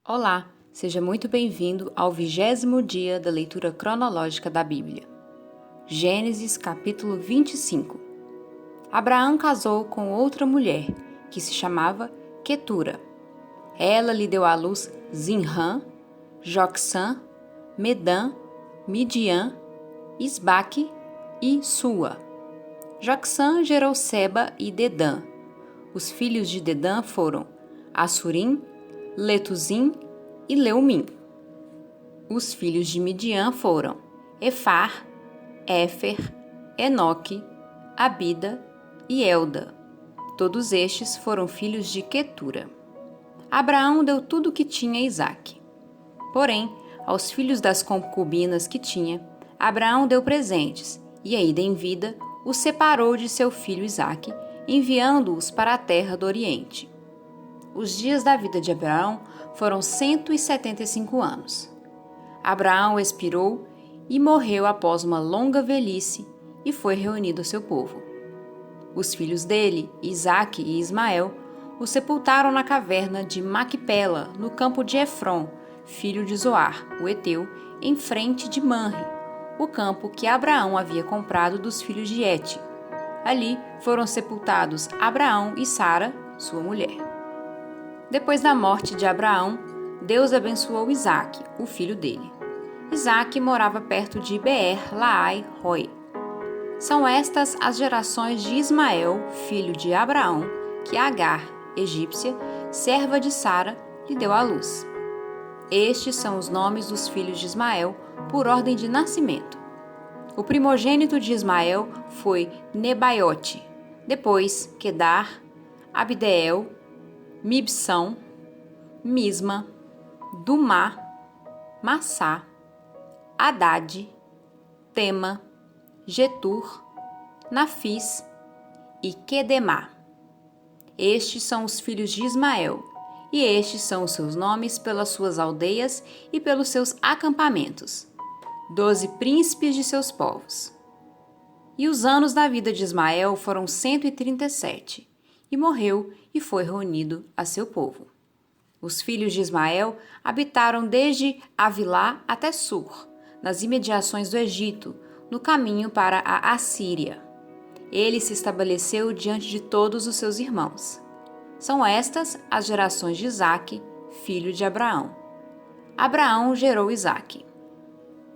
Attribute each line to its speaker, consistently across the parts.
Speaker 1: Olá, seja muito bem-vindo ao 20º dia da leitura cronológica da Bíblia. Gênesis capítulo 25. Abraão casou com outra mulher, que se chamava Quetura. Ela lhe deu à luz Zinrã, Jocsã, Medã, Midian, Isbaque e Sua. Jocsã gerou Seba e Dedã. Os filhos de Dedã foram Assurim, Letuzim e Leumim. Os filhos de Midian foram Efar, Éfer, Enoque, Abida e Elda. Todos estes foram filhos de Quetura. Abraão deu tudo o que tinha a Isaque. Porém, aos filhos das concubinas que tinha, Abraão deu presentes, e ainda em vida os separou de seu filho Isaque, enviando-os para a terra do Oriente. Os dias da vida de Abraão foram 175 anos. Abraão expirou e morreu após uma longa velhice e foi reunido ao seu povo. Os filhos dele, Isaque e Ismael, o sepultaram na caverna de Maquipela, no campo de Efron, filho de Zoar, o heteu, em frente de Manre, o campo que Abraão havia comprado dos filhos de Hete. Ali foram sepultados Abraão e Sara, sua mulher. Depois da morte de Abraão, Deus abençoou Isaque, o filho dele. Isaque morava perto de Beer-Laai-Roi. São estas as gerações de Ismael, filho de Abraão, que Agar, egípcia, serva de Sara, lhe deu à luz. Estes são os nomes dos filhos de Ismael, por ordem de nascimento. O primogênito de Ismael foi Nebaiote, depois Quedar, Abdeel, Mibsão, Misma, Dumá, Massá, Hadade, Tema, Getur, Nafis e Quedemá. Estes são os filhos de Ismael, e estes são os seus nomes pelas suas aldeias e pelos seus acampamentos, 12 príncipes de seus povos. E os anos da vida de Ismael foram 137, e morreu e foi reunido a seu povo. Os filhos de Ismael habitaram desde Avilá até Sur, nas imediações do Egito, no caminho para a Assíria. Ele se estabeleceu diante de todos os seus irmãos. São estas as gerações de Isaque, filho de Abraão. Abraão gerou Isaque.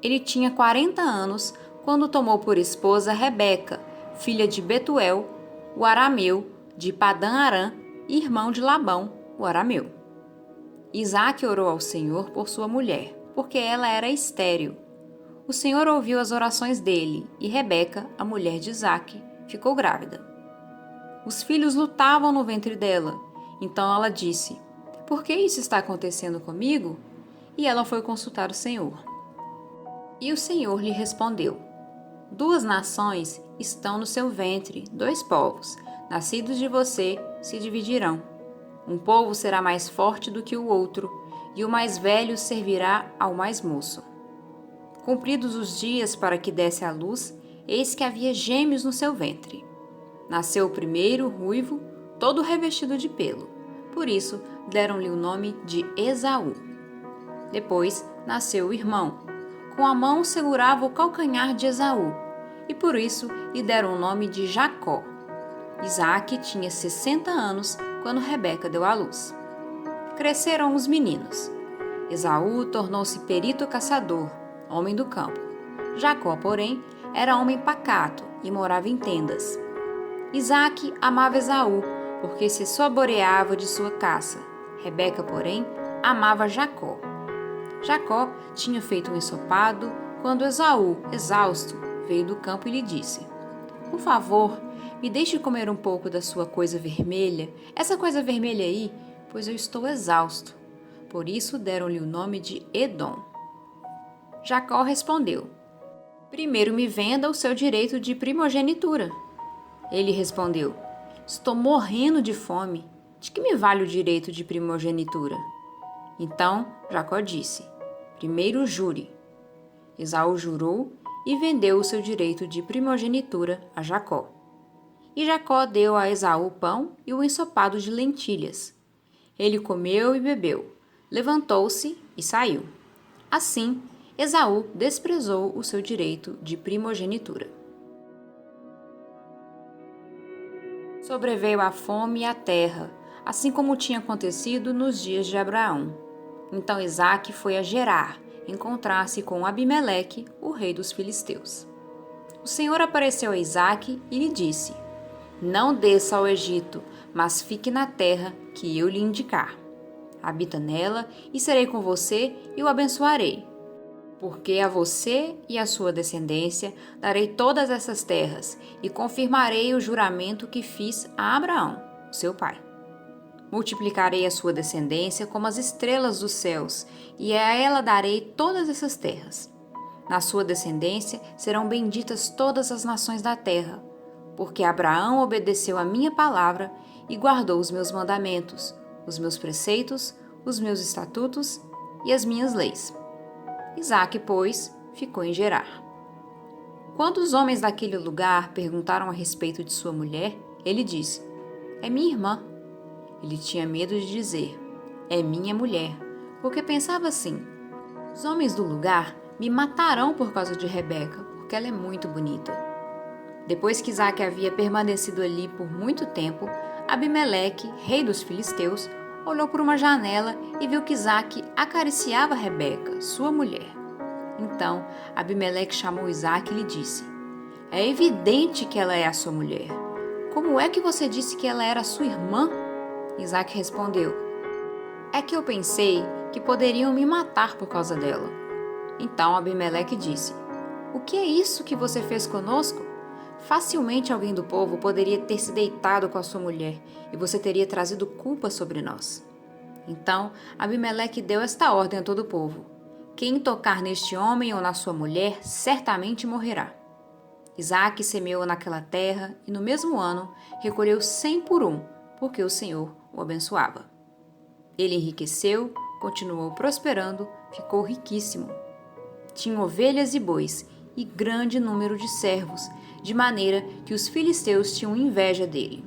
Speaker 1: Ele tinha 40 anos quando tomou por esposa Rebeca, filha de Betuel, o arameu, de Padã-Arã, irmão de Labão, o arameu. Isaque orou ao Senhor por sua mulher, porque ela era estéril. O Senhor ouviu as orações dele, e Rebeca, a mulher de Isaque, ficou grávida. Os filhos lutavam no ventre dela, então ela disse: "Por que isso está acontecendo comigo?" E ela foi consultar o Senhor. E o Senhor lhe respondeu: "2 nações estão no seu ventre, 2 povos, nascidos de você, se dividirão. Um povo será mais forte do que o outro, e o mais velho servirá ao mais moço." Cumpridos os dias para que desse à luz, eis que havia gêmeos no seu ventre. Nasceu o primeiro, ruivo, todo revestido de pelo. Por isso, deram-lhe o nome de Esaú. Depois, nasceu o irmão. Com a mão segurava o calcanhar de Esaú, e por isso lhe deram o nome de Jacó. Isaque tinha 60 anos quando Rebeca deu à luz. Cresceram os meninos. Esaú tornou-se perito caçador, homem do campo. Jacó, porém, era homem pacato e morava em tendas. Isaque amava Esaú, porque se saboreava de sua caça. Rebeca, porém, amava Jacó. Jacó tinha feito um ensopado quando Esaú, exausto, veio do campo e lhe disse: "Por favor, me deixe comer um pouco da sua coisa vermelha, essa coisa vermelha aí, pois eu estou exausto." Por isso deram-lhe o nome de Edom. Jacó respondeu: "Primeiro me venda o seu direito de primogenitura." Ele respondeu: "Estou morrendo de fome. De que me vale o direito de primogenitura?" Então Jacó disse: "Primeiro jure." Esaú jurou e vendeu o seu direito de primogenitura a Jacó. E Jacó deu a Esaú pão e o ensopado de lentilhas. Ele comeu e bebeu. levantou-se e saiu. Assim, Esaú desprezou o seu direito de primogenitura. Sobreveio a fome à terra, assim como tinha acontecido nos dias de Abraão. Então Isaque foi a Gerar, encontrar-se com Abimeleque, o rei dos filisteus. O Senhor apareceu a Isaque e lhe disse: Não desça ao Egito, mas fique na terra que eu lhe indicar. Habita nela, e serei com você e o abençoarei. Porque a você e à sua descendência darei todas essas terras, e confirmarei o juramento que fiz a Abraão, seu pai. Multiplicarei a sua descendência como as estrelas dos céus, e a ela darei todas essas terras. Na sua descendência serão benditas todas as nações da terra, porque Abraão obedeceu a minha palavra e guardou os meus mandamentos, os meus preceitos, os meus estatutos e as minhas leis. Isaque, pois, ficou em Gerar. Quando os homens daquele lugar perguntaram a respeito de sua mulher, ele disse: É minha irmã. Ele tinha medo de dizer: É minha mulher, porque pensava assim: Os homens do lugar me matarão por causa de Rebeca, porque ela é muito bonita. Depois que Isaque havia permanecido ali por muito tempo, Abimeleque, rei dos filisteus, olhou por uma janela e viu que Isaque acariciava Rebeca, sua mulher. Então Abimeleque chamou Isaque e lhe disse: É evidente que ela é a sua mulher. Como é que você disse que ela era sua irmã? Isaque respondeu: É que eu pensei que poderiam me matar por causa dela. Então Abimeleque disse: O que é isso que você fez conosco? Facilmente alguém do povo poderia ter se deitado com a sua mulher e você teria trazido culpa sobre nós. Então Abimeleque deu esta ordem a todo o povo: Quem tocar neste homem ou na sua mulher certamente morrerá. Isaque semeou naquela terra e no mesmo ano recolheu 100 por um, porque o Senhor o abençoava. Ele enriqueceu, continuou prosperando, ficou riquíssimo. Tinha ovelhas e bois e grande número de servos, de maneira que os filisteus tinham inveja dele.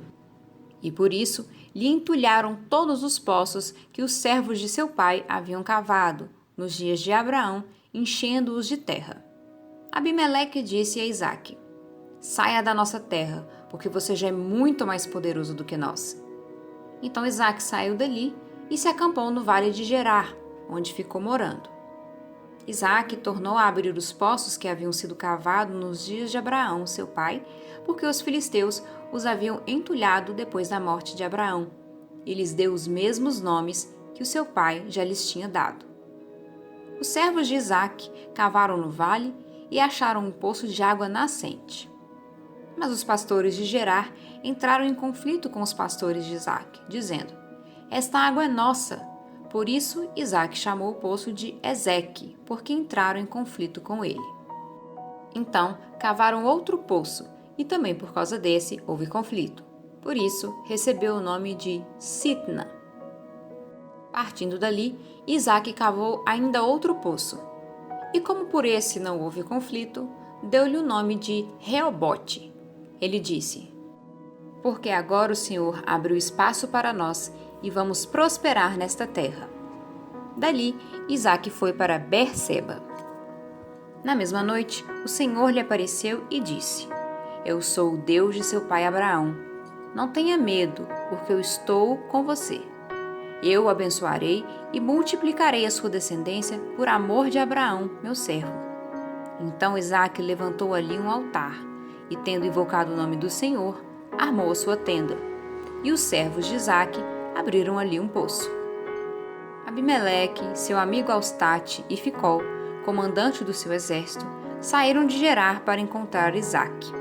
Speaker 1: E por isso lhe entulharam todos os poços que os servos de seu pai haviam cavado, nos dias de Abraão, enchendo-os de terra. Abimeleque disse a Isaque: Saia da nossa terra, porque você já é muito mais poderoso do que nós. Então Isaque saiu dali e se acampou no vale de Gerar, onde ficou morando. Isaque tornou a abrir os poços que haviam sido cavados nos dias de Abraão, seu pai, porque os filisteus os haviam entulhado depois da morte de Abraão, e lhes deu os mesmos nomes que o seu pai já lhes tinha dado. Os servos de Isaque cavaram no vale e acharam um poço de água nascente. Mas os pastores de Gerar entraram em conflito com os pastores de Isaque, dizendo: Esta água é nossa. Por isso, Isaque chamou o poço de Ezeque, porque entraram em conflito com ele. Então, cavaram outro poço, e também por causa desse houve conflito. Por isso, recebeu o nome de Sitna. Partindo dali, Isaque cavou ainda outro poço. E como por esse não houve conflito, deu-lhe o nome de Reobote. Ele disse: Porque agora o Senhor abriu espaço para nós e vamos prosperar nesta terra. Dali, Isaque foi para Berseba. Na mesma noite, o Senhor lhe apareceu e disse: Eu sou o Deus de seu pai Abraão. Não tenha medo, porque eu estou com você. Eu o abençoarei e multiplicarei a sua descendência por amor de Abraão, meu servo. Então Isaque levantou ali um altar e, tendo invocado o nome do Senhor, armou a sua tenda. E os servos de Isaque abriram ali um poço. Abimeleque, seu amigo Austate e Ficol, comandante do seu exército, saíram de Gerar para encontrar Isaque.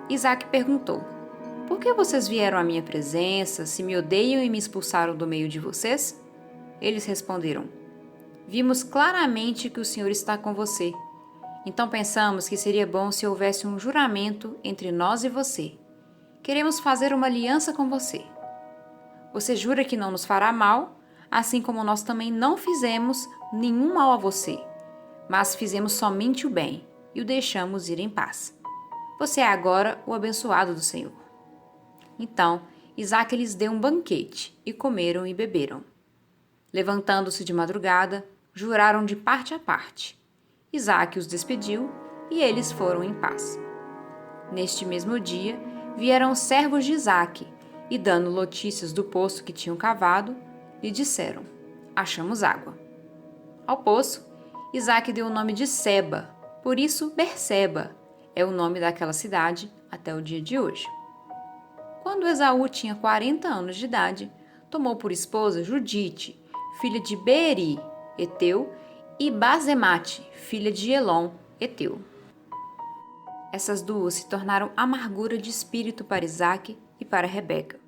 Speaker 1: Isaque perguntou: Por que vocês vieram à minha presença, se me odeiam e me expulsaram do meio de vocês? Eles responderam: Vimos claramente que o Senhor está com você. Então pensamos que seria bom se houvesse um juramento entre nós e você. Queremos fazer uma aliança com você. Você jura que não nos fará mal, assim como nós também não fizemos nenhum mal a você, mas fizemos somente o bem e o deixamos ir em paz. Você é agora o abençoado do Senhor. Então Isaque lhes deu um banquete e comeram e beberam. Levantando-se de madrugada, juraram de parte a parte. Isaque os despediu e eles foram em paz. Neste mesmo dia, vieram os servos de Isaque e, dando notícias do poço que tinham cavado, lhe disseram: achamos água. Ao poço, Isaque deu o nome de Seba, por isso Berseba é o nome daquela cidade até o dia de hoje. Quando Esaú tinha 40 anos de idade, tomou por esposa Judite, filha de Beeri, Eteu, e Bazemate, filha de Elon, Eteu. Essas duas se tornaram amargura de espírito para Isaque e para Rebeca.